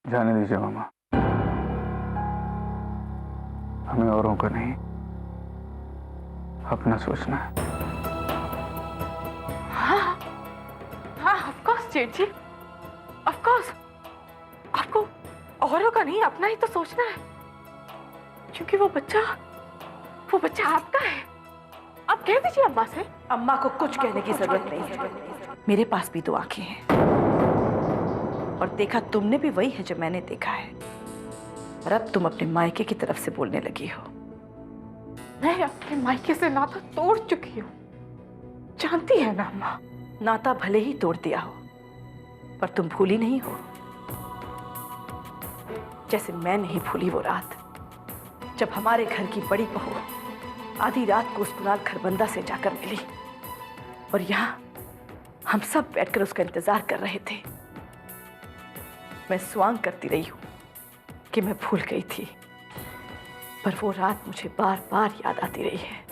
जाने दीजिए मामा, हमें औरों का नहीं अपना सोचना है। हाँ हाँ, ऑफ कोर्स जेठ जी, ऑफ कोर्स आपको औरों का नहीं अपना ही तो सोचना है, क्योंकि वो बच्चा आपका है। आप कह दीजिए अम्मा से। अम्मा को कुछ कहने की जरूरत नहीं, मेरे पास भी 2 आंखें हैं और देखा तुमने भी वही है जो मैंने देखा है। और अब तुम अपने मायके की तरफ से बोलने लगी हो। मैं अपने मायके से नाता तोड़ चुकी हूँ, जानती है ना अम्मा। नाता भले ही तोड़ दिया हो, पर तुम भूली नहीं हो, जैसे मैं नहीं भूली वो रात जब हमारे घर की बड़ी बहू आधी रात को उस कुणाल खरबंदा से जाकर मिली और यहां हम सब बैठकर उसका इंतजार कर रहे थे। मैं स्वांग करती रही हूं कि मैं भूल गई थी, पर वो रात मुझे बार बार याद आती रही है।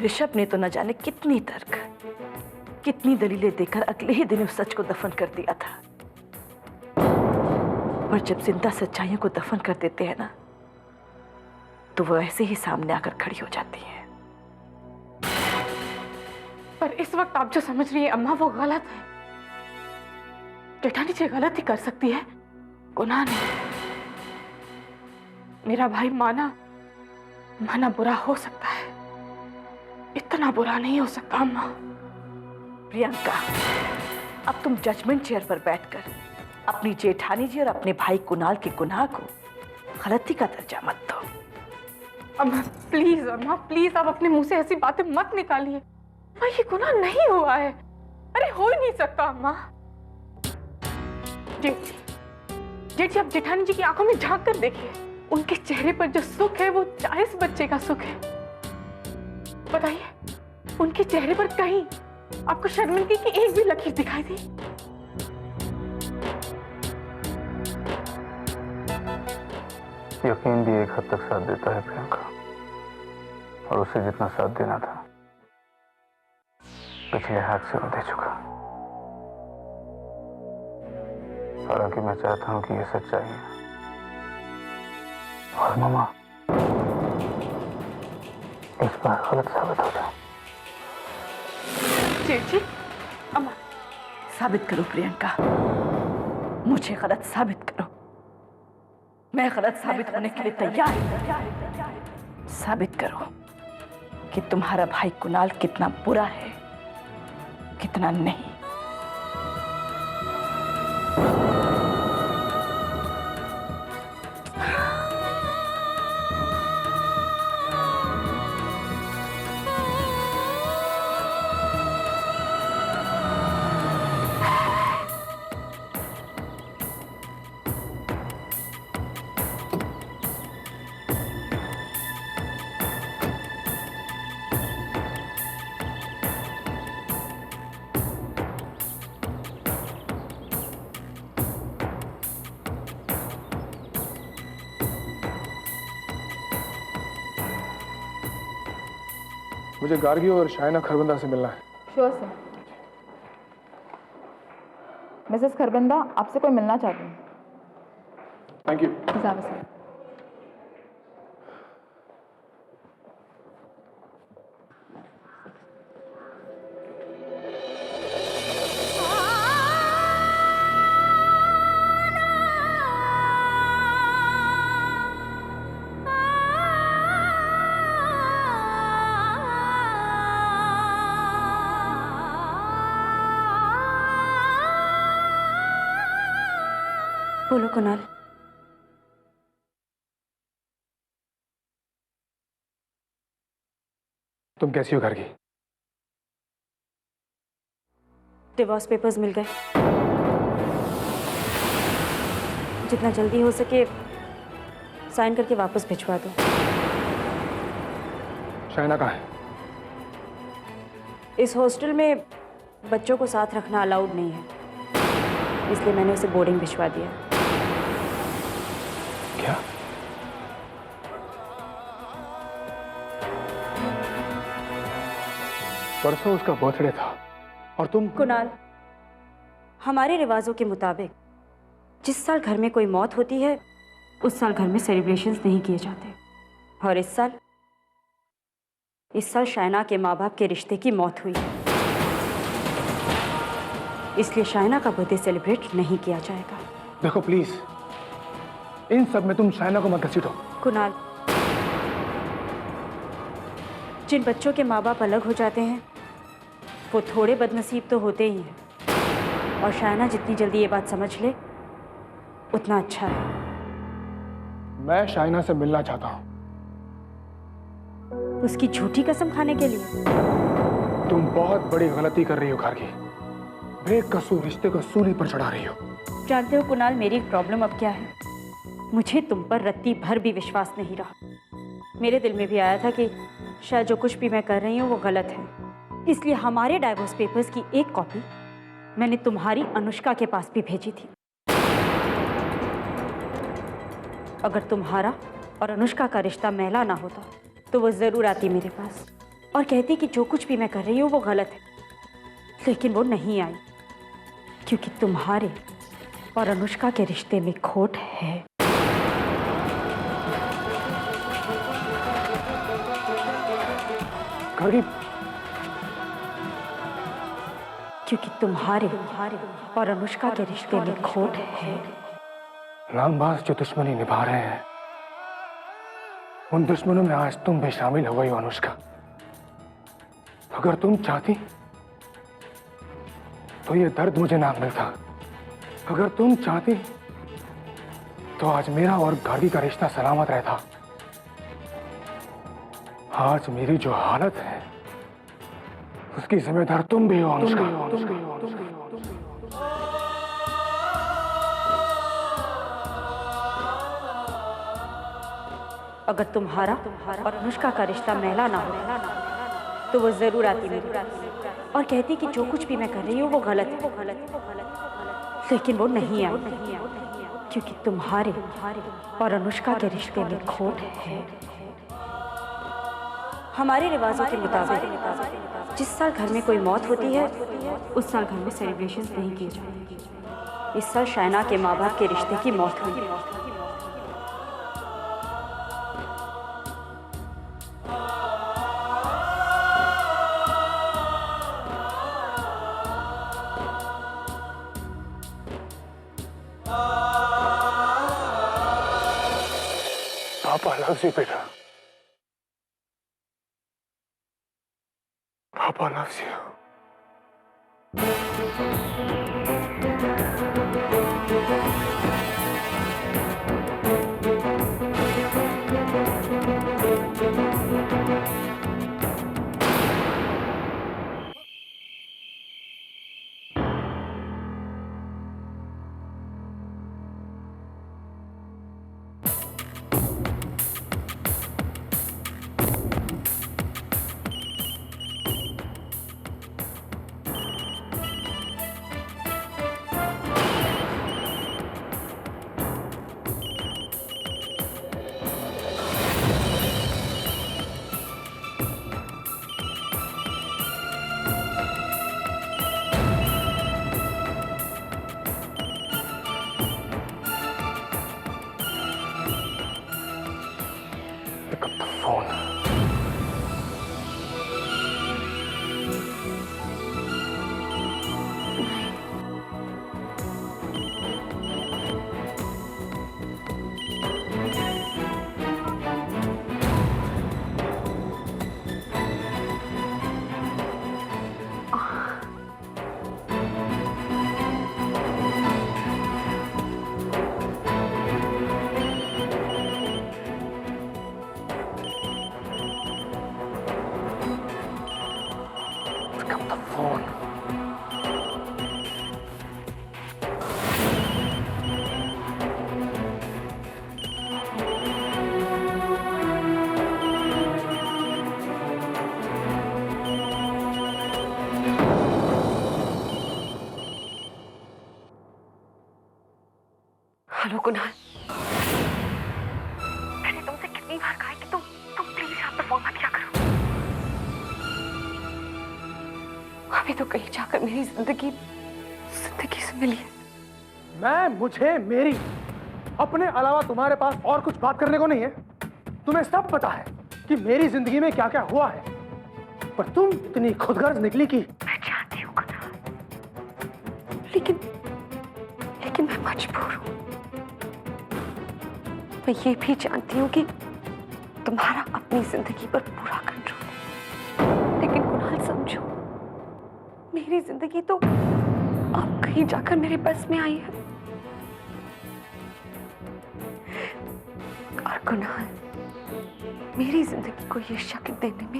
ऋषभ ने तो न जाने कितनी तर्क, कितनी दलीलें देकर अगले ही दिन उस सच को दफन कर दिया था, पर जब जिंदा सच्चाइयों को दफन कर देते हैं ना, तो वो ऐसे ही सामने आकर खड़ी हो जाती है। पर इस वक्त आप जो समझ रही है अम्मा, वो गलत है। जेठानी जी गलती कर सकती है, गुनाह नहीं। मेरा भाई माना बुरा हो सकता है, इतना बुरा नहीं हो सकता अम्मा। प्रियंका, अब तुम जजमेंट चेयर पर बैठकर अपनी जेठानी जी और अपने भाई कुणाल के गुनाह को गलती का दर्जा मत दो। अम्मा प्लीज आप अपने मुंह से ऐसी बातें मत निकालिए। भाई ये गुनाह नहीं हुआ है, अरे हो ही नहीं सकता अम्मा। जेठ जी आप जेठानी जी की आंखों में झांक कर देखिए, उनके चेहरे पर जो सुख है वो जायज बच्चे का सुख है। बताइए, उनके चेहरे पर कहीं आपको शर्मिंदगी की एक भी लकीर दिखाई दी? यकीन भी एक हद तक साथ देता है प्रियंका, और उसे जितना साथ देना था पिछले हाथ से वो दे चुका। हालांकि मैं चाहता हूं कि ये सच्चाई है और मामा इस बार गलत साबित हो जाए। जी अम्मा, साबित करो प्रियंका, मुझे गलत साबित करो। मैं गलत साबित होने के लिए तैयार हूं। साबित करो कि तुम्हारा भाई कुणाल कितना बुरा है, कितना नहीं। मुझे गार्गी और शाइना खरबंदा से मिलना है। Sure sir. मिसेस खरबंदा आपसे कोई मिलना चाहती हूँ। Thank you. जावे सर। बोलो कुणाल। तुम कैसी हो गार्गी? डिवोर्स पेपर्स मिल गए, जितना जल्दी हो सके साइन करके वापस भिजवा दो। शाइना कहाँ है? इस हॉस्टल में बच्चों को साथ रखना अलाउड नहीं है, इसलिए मैंने उसे बोर्डिंग भिजवा दिया। क्या? परसों उसका बर्थडे था और तुम? कुणाल, हमारे रिवाजों के मुताबिक जिस साल घर में कोई मौत होती है उस साल घर में सेलिब्रेशंस नहीं किए जाते, और इस साल शायना के माँ बाप के रिश्ते की मौत हुई है, इसलिए शायना का बर्थडे सेलिब्रेट नहीं किया जाएगा। देखो प्लीज, इन सब में तुम शायना को मत घसीटो। कुणाल, जिन बच्चों के माँ बाप अलग हो जाते हैं वो थोड़े बदनसीब तो होते ही हैं, और शायना जितनी जल्दी ये बात समझ ले उतना अच्छा है। मैं शायना से मिलना चाहता हूँ। उसकी झूठी कसम खाने के लिए? तुम बहुत बड़ी गलती कर रही हो गार्गी। बेकसूर रिश्ते को सूली पर चढ़ा रही हो। जानते हो कुणाल, मेरी प्रॉब्लम अब क्या है? मुझे तुम पर रत्ती भर भी विश्वास नहीं रहा। मेरे दिल में भी आया था कि शायद जो कुछ भी मैं कर रही हूँ वो गलत है, इसलिए हमारे डाइवोर्स पेपर्स की एक कॉपी मैंने तुम्हारी अनुष्का के पास भी भेजी थी। अगर तुम्हारा और अनुष्का का रिश्ता मैला ना होता तो वो जरूर आती मेरे पास और कहती कि जो कुछ भी मैं कर रही हूँ वो गलत है, लेकिन वो नहीं आई क्योंकि तुम्हारे और अनुष्का के रिश्ते में खोट है। गार्गी, क्योंकि तुम्हारे और अनुष्का के रिश्ते में खोट है। नामबाज जो दुश्मनी निभा रहे हैं उन दुश्मनों में आज तुम भी शामिल हो गई हो अनुष्का। अगर तुम चाहती तो ये दर्द मुझे ना मिलता। अगर तुम चाहती तो आज मेरा और गार्गी का रिश्ता सलामत रहता। आज मेरी जो हालत है उसकी जिम्मेदार तुम भी हो अनुष्का। अगर तुम्हारा और अनुष्का का रिश्ता मैला ना हो तो वो जरूर आती मेरे पास और कहती कि जो कुछ भी मैं कर रही हूँ वो गलत है, लेकिन वो नहीं आई क्योंकि तुम्हारे और अनुष्का के रिश्ते में खोट है। हमारे रिवाजों के मुताबिक जिस साल घर में कोई मौत होती है उस साल घर में सेलिब्रेशंस नहीं किए जाते। इस साल शायना के माँ बाप के रिश्ते की मौत हुई। पापा loves you, बेटा। पापा loves you। Pick up the phone. Pick up the phone. Hello Kunal, मैंने तुमसे कितनी बार कहा है कि तुम प्लीज यहाँ पर फोन मत किया करो। अभी तो कहीं जाकर मेरी जिंदगी से मिली है, मुझे मेरी अपने अलावा तुम्हारे पास और कुछ बात करने को नहीं है। तुम्हें सब पता है कि मेरी जिंदगी में क्या क्या हुआ है, पर तुम इतनी खुदगर्ज निकली कि मैं चाहती हूँ लेकिन मैं मजबूर हूँ। मैं ये भी जानती हूँ कि तुम्हारा अपनी जिंदगी पर पूरा कंट्रोल है, लेकिन कुणाल समझो, मेरी जिंदगी तो अब कहीं जाकर मेरे बस में आई है। और कुणाल, मेरी जिंदगी को ये शक्ल देने में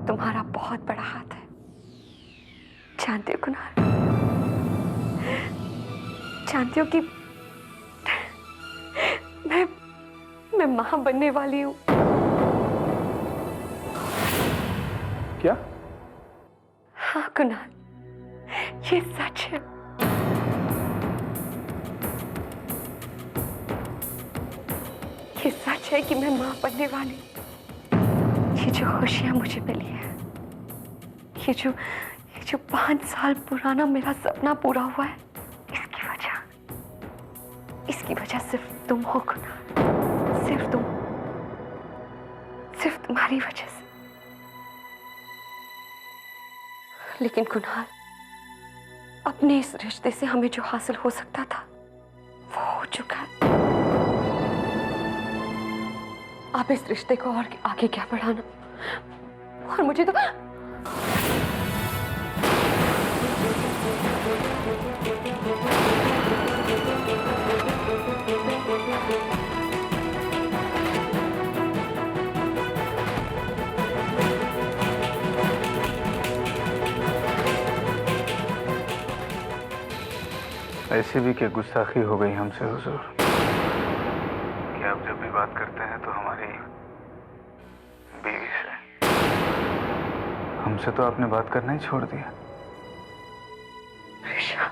तुम्हारा बहुत बड़ा हाथ है, जानते हो कुणाल? जानती हो कि मैं मां बनने वाली हूं। क्या? हाँ कुणाल, ये सच है। ये सच है कि मैं मां बनने वाली हूं। ये जो खुशियां मुझे मिली है, ये जो 5 साल पुराना मेरा सपना पूरा हुआ है, इसकी वजह सिर्फ तुम हो कुणाल, सिर्फ तुम्हारी वजह से। लेकिन कुणाल, अपने इस रिश्ते से हमें जो हासिल हो सकता था वो हो चुका है। आप इस रिश्ते को और आगे क्या बढ़ाना, और मुझे तो ऐसी भी क्या गुस्ताखी हो गई हमसे हुजूर कि आप जब भी बात करते हैं तो हमारी बीवी से, हमसे तो आपने बात करना ही छोड़ दिया। ऋषा,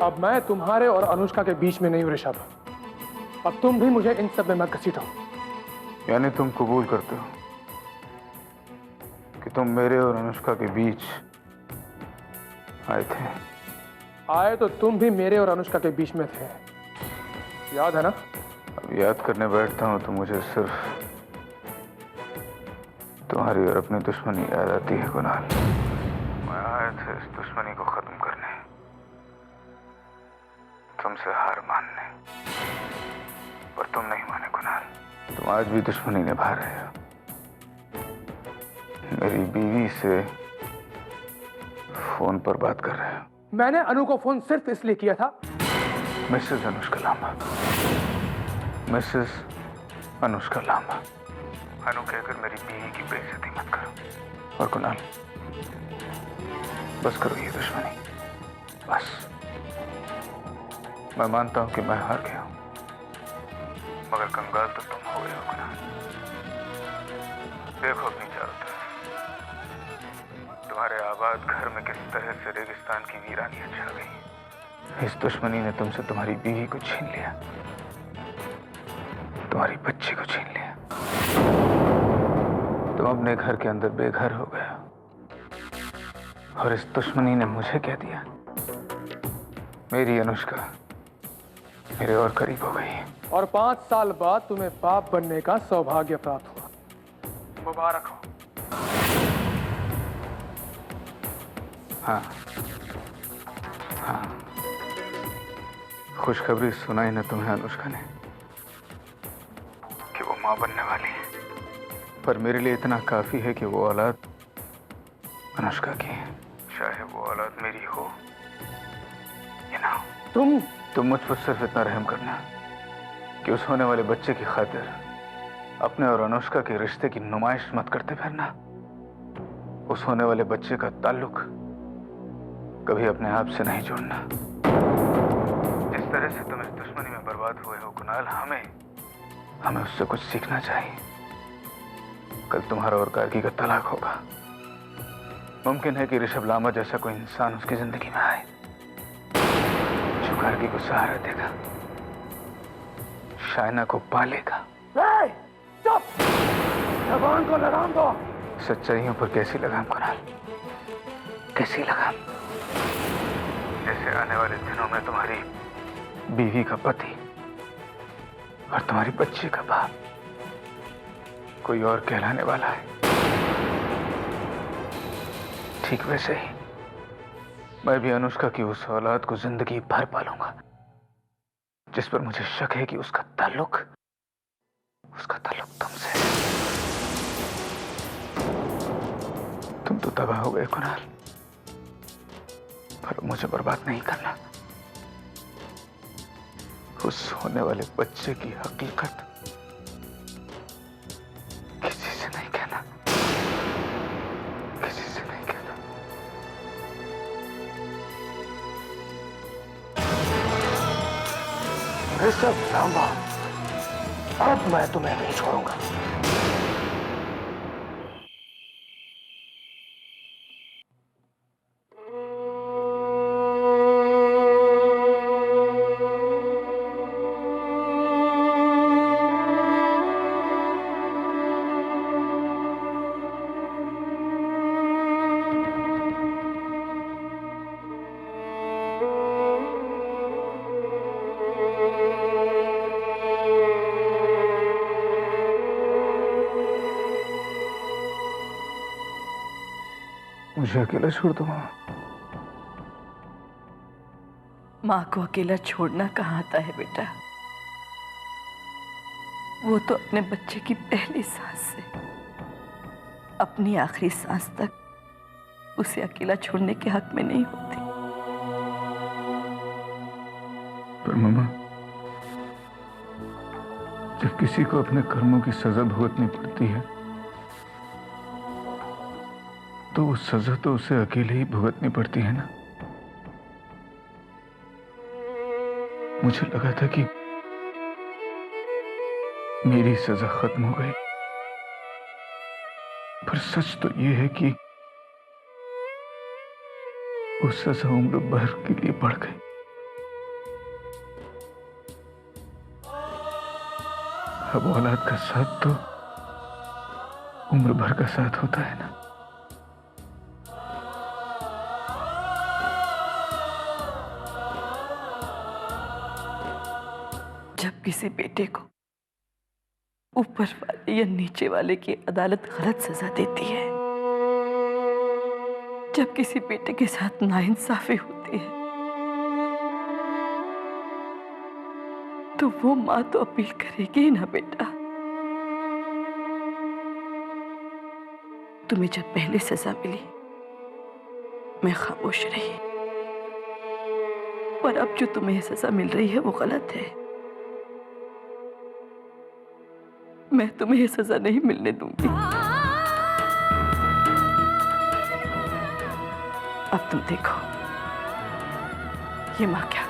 अब मैं तुम्हारे और अनुष्का के बीच में नहीं हूं ऋषभ। अब तुम भी मुझे इन सब में मत घसीटो। यानी तुम कबूल करते हो कि तुम मेरे और अनुष्का के बीच आए थे? आए तो तुम भी मेरे और अनुष्का के बीच में थे, याद है ना? अब याद करने बैठता हूं तो मुझे सिर्फ तुम्हारी और अपनी दुश्मनी याद आती है कुणाल। मैं आया था इस दुश्मनी को खत्म करने, तुमसे हार मानने, पर तुम नहीं माने कुणाल। तुम आज भी दुश्मनी निभा रहे हो। मेरी बीवी से फोन पर बात कर रहे हो। मैंने अनु को फोन सिर्फ इसलिए किया था। मिसेस अनुष्का लांबा, मिसेस अनुष्का लांबा, अनु कहकर मेरी बीवी की बेइज्जती मत करो। और कुणाल, बस करो ये दुश्मनी, बस। मैं मानता हूं कि मैं हार गया हूं, मगर कंगाल तो तुम हो गए हो कुणाल। देखो अपनी चारों तरफ, तुम्हारे आबाद घर में किस तरह से रेगिस्तान की वीरानियां छा गई। इस दुश्मनी ने तुमसे तुम्हारी बीवी को छीन लिया, तुम्हारी बच्ची को छीन लिया। तुम अपने घर के अंदर बेघर हो गए, और इस दुश्मनी ने मुझे क्या दिया? मेरी अनुष्का मेरे और करीब हो गई, और 5 साल बाद तुम्हें बाप बनने का सौभाग्य प्राप्त हुआ। मुबारक हो। हाँ हाँ, खुशखबरी सुनाई ना तुम्हें अनुष्का ने कि वो मां बनने वाली है। पर मेरे लिए इतना काफी है कि वो औलाद अनुष्का की है, चाहे वो औलाद मेरी हो या ना हो। तुम मुझ पर सिर्फ इतना रहम करना कि उस होने वाले बच्चे की खातिर अपने और अनुष्का के रिश्ते की नुमाइश मत करते फिरना। उस होने वाले बच्चे का ताल्लुक कभी अपने आप से नहीं जोड़ना। जिस तरह से तुम इस दुश्मनी में बर्बाद हुए हो कुणाल, हमें उससे कुछ सीखना चाहिए। कल तुम्हारा और गार्गी का तलाक होगा। मुमकिन है कि ऋषभ लांबा जैसा कोई इंसान उसकी जिंदगी में आए जो गार्गी को सहारा देगा, शायना को पालेगा, चुप! जबान को लगाम दो। सच्चाइयों पर कैसी लगाम कुणाल, कैसी लगाम? जैसे आने वाले दिनों में तुम्हारी बीवी का पति और तुम्हारी बच्ची का बाप कोई और कहलाने वाला है, ठीक वैसे ही मैं भी अनुष्का की उस औलाद को जिंदगी भर पालूंगा जिस पर मुझे शक है कि उसका ताल्लुक तुमसे है। तुम तो तबाह हो गए कुणाल, पर मुझे बर्बाद नहीं करना। उस होने वाले बच्चे की हकीकत किसी से नहीं कहना, किसी से नहीं कहना। ऋषभ लांबा, अब मैं तुम्हें नहीं छोड़ूंगा। मुझे अकेला छोड़ दो माँ। माँ को अकेला छोड़ना कहाँ आता है बेटा? वो तो अपने बच्चे की पहली सांस से अपनी आखिरी सांस तक उसे अकेला छोड़ने के हक में नहीं होती। पर मामा, जब किसी को अपने कर्मों की सजा भुगतनी पड़ती है तो वो सजा तो उसे अकेले ही भुगतनी पड़ती है ना। मुझे लगा था कि मेरी सजा खत्म हो गई, पर सच तो ये है कि वो सजा उम्र भर के लिए बढ़ गई। अब औलाद का साथ तो उम्र भर का साथ होता है ना। जब किसी बेटे को ऊपर वाले या नीचे वाले की अदालत गलत सजा देती है, जब किसी बेटे के साथ नाइंसाफी होती है, तो वो माँ तो अपील करेगी ही ना बेटा। तुम्हें जब पहले सजा मिली मैं खामोश रही, पर अब जो तुम्हें सजा मिल रही है वो गलत है। मैं तुम्हें ये सजा नहीं मिलने दूंगी। अब तुम देखो ये माँ क्या